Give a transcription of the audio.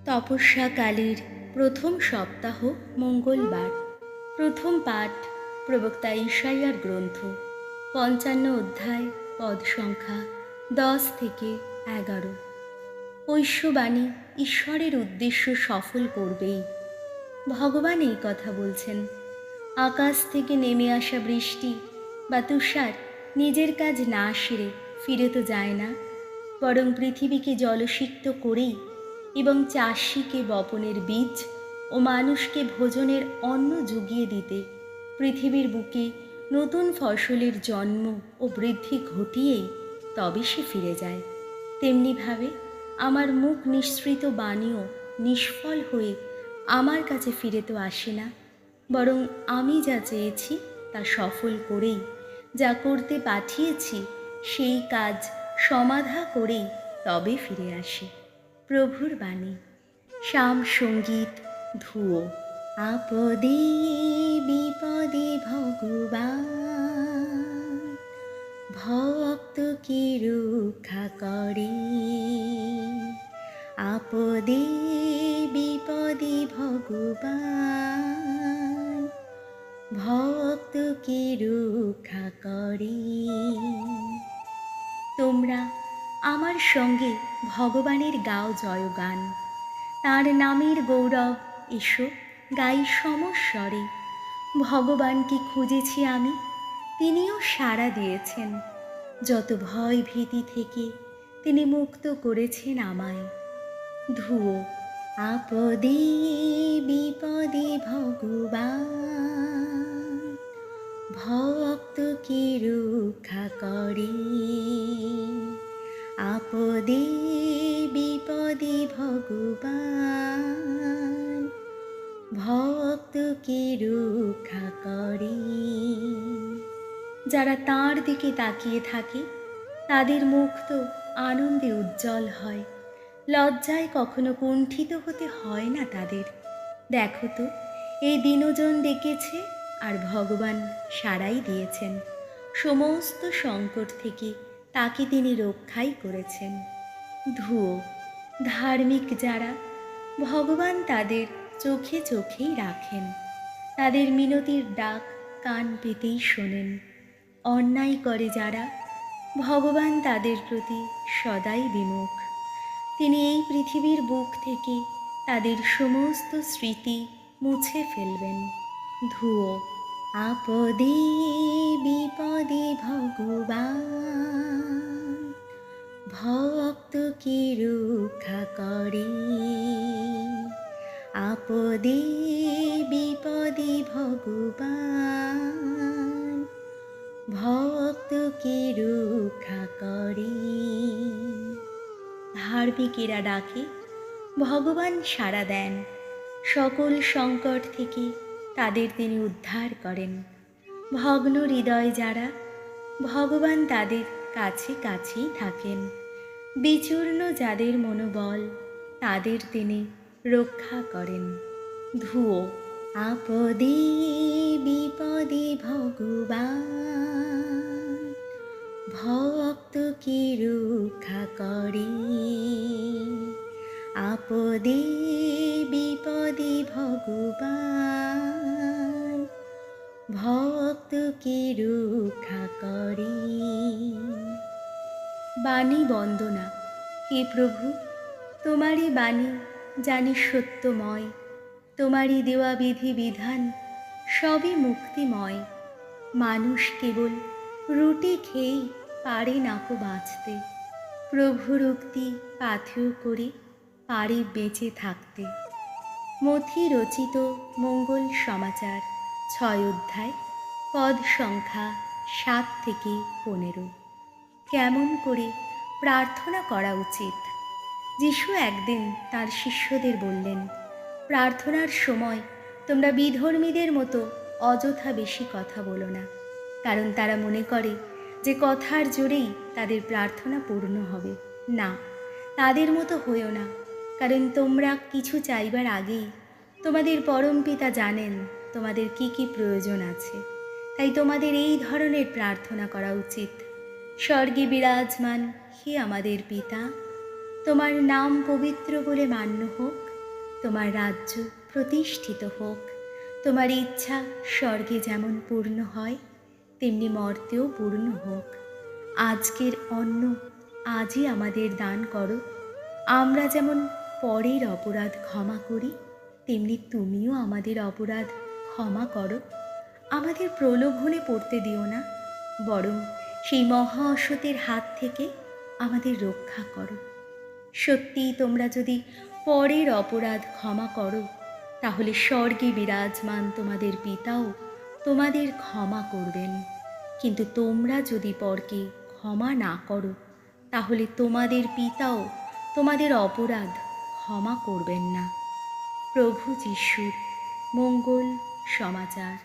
তপস্যাকালের প্রথম সপ্তাহ মঙ্গলবার। প্রথম পাঠ প্রবক্তা ঈশাইয়ার গ্রন্থ, ৫৫ অধ্যায়, পদ সংখ্যা ১০ থেকে ১১। ঐশ্ববাণী ঈশ্বরের উদ্দেশ্য সফল করবেই। ভগবান এই কথা বলছেন। আকাশ থেকে নেমে আসা বৃষ্টি বা তুষার নিজের কাজ না সেরে ফিরে তো যায় না, বরং পৃথিবীকে জলসিক্ত করেই এবং চাষিকে বপনের বীজ ও মানুষকে ভোজনের অন্ন জুগিয়ে দিতে পৃথিবীর বুকে নতুন ফসলের জন্ম ও বৃদ্ধি ঘটিয়েই তবে সে ফিরে যায়। তেমনিভাবে আমার মুখ নিঃসৃত বাণীও নিষ্ফল হয়ে আমার কাছে ফিরে তো আসে না, বরং আমি যা চেয়েছি তা সফল করেই, যা করতে পাঠিয়েছি সেই কাজ সমাধা করেই তবে ফিরে আসে। প্রভুর বাণী। শ্যাম সঙ্গীত ধুয়ো। আপদে বিপদে ভগবান ভক্তকে রক্ষা করে। আপদে বিপদে ভগবান ভক্তকে রক্ষা করে। তোমরা আমার সঙ্গে ভগবানের গাও জয়গান, তাঁর নামের গৌরব এসো গাই সমস্বরে। ভগবানকে খুঁজেছি আমি, তিনিও সাড়া দিয়েছেন। যত ভয় ভীতি থেকে তিনি মুক্ত করেছেন আমায়। ধুয়ো। আপদে বিপদে ভগবান ভক্তকে রক্ষা করে। আপদে বিপদে ভগবান ভক্তকে রক্ষা করে। যারা তাঁর দিকে তাকিয়ে থাকে তাদের মুখ তো আনন্দে উজ্জ্বল হয়, লজ্জায় কখনো কুণ্ঠিত হতে হয় না তাদের। দেখো তো, এই দিনজন ডেকেছে আর ভগবান সাড়াই দিয়েছেন। সমস্ত সংকট থেকে তাকে তিনি রক্ষাই করেছেন। ধুয়ো। ধার্মিক যারা, ভগবান তাদের চোখে চোখেই রাখেন, তাদের মিনতির ডাক কান পেতেই শোনেন। অন্যায় করে যারা, ভগবান তাদের প্রতি সদাই বিমুখ। তিনি এই পৃথিবীর বুক থেকে তাদের সমস্ত স্মৃতি মুছে ফেলবেন। ধুয়ো। আপদে বিপদে ভগবান ভক্তকে রক্ষা করে। আপদে বিপদে ভগবান ভক্তকে রক্ষা করে। ধার্মিকেরা ডাকে, ভগবান সাড়া দেন। সকল সংকট থেকে তাদের তিনি উদ্ধার করেন। ভগ্ন হৃদয় যারা, ভগবান তাদের কাছে কাছেই থাকেন। বিচূর্ণ যাদের মনোবল, তাদের তিনি রক্ষা করেন। ধুয়ো। আপদে বিপদে ভগবান ভক্তকে রক্ষা করে। আপদে বিপদে ভগবান ভক্তকে রক্ষা করে। বাণী বন্দনা। হে প্রভু, তোমারই বাণী জানি সত্যময়, তোমারই দেওয়া বিধি বিধান সবই মুক্তিময়। মানুষ কেবল রুটি খেয়েই পারে নাকো বাঁচতে, প্রভুর উক্তি পাথেয় করে পারে বেঁচে থাকতে। মথি রচিত মঙ্গল সমাচার, ৬ অধ্যায়, পদ সংখ্যা ৭ থেকে ১৫। কেমন করে প্রার্থনা করা উচিত? যিশু একদিন তার শিষ্যদের বললেন, প্রার্থনার সময় তোমরা বিধর্মীদের মতো অযথা বেশি কথা বলো না, কারণ তারা মনে করে যে কথার জোরেই তাদের প্রার্থনা পূর্ণ হবে। না, তাদের মতো হইও না, কারণ তোমরা কিছু চাইবার আগেই তোমাদের পরম পিতা জানেন তোমাদের কি কি প্রয়োজন আছে। তাই তোমাদের এই ধরনের প্রার্থনা করা উচিত। স্বর্গে বিরাজমান হে আমাদের পিতা, তোমার নাম পবিত্র বলে মান্য হোক। তোমার রাজ্য প্রতিষ্ঠিত হোক। তোমার ইচ্ছা স্বর্গে যেমন পূর্ণ হয়, তেমনি মর্তেও পূর্ণ হোক। আজকের অন্ন আজই আমাদের দান করো। আমরা যেমন পরের অপরাধ ক্ষমা করি, তেমনি তুমিও আমাদের অপরাধ ক্ষমা করো। আমাদের প্রলোভনে পড়তে দিও না, বরং সেই মহা অসতের হাত থেকে আমাদের রক্ষা করো। সত্যিই তোমরা যদি পরের অপরাধ ক্ষমা করো, তাহলে স্বর্গে বিরাজমান তোমাদের পিতাও তোমাদের ক্ষমা করবেন। কিন্তু তোমরা যদি পরকে ক্ষমা না করো, তাহলে তোমাদের পিতাও তোমাদের অপরাধ ক্ষমা করবেন না। প্রভু যিশুর মঙ্গল সমাচার।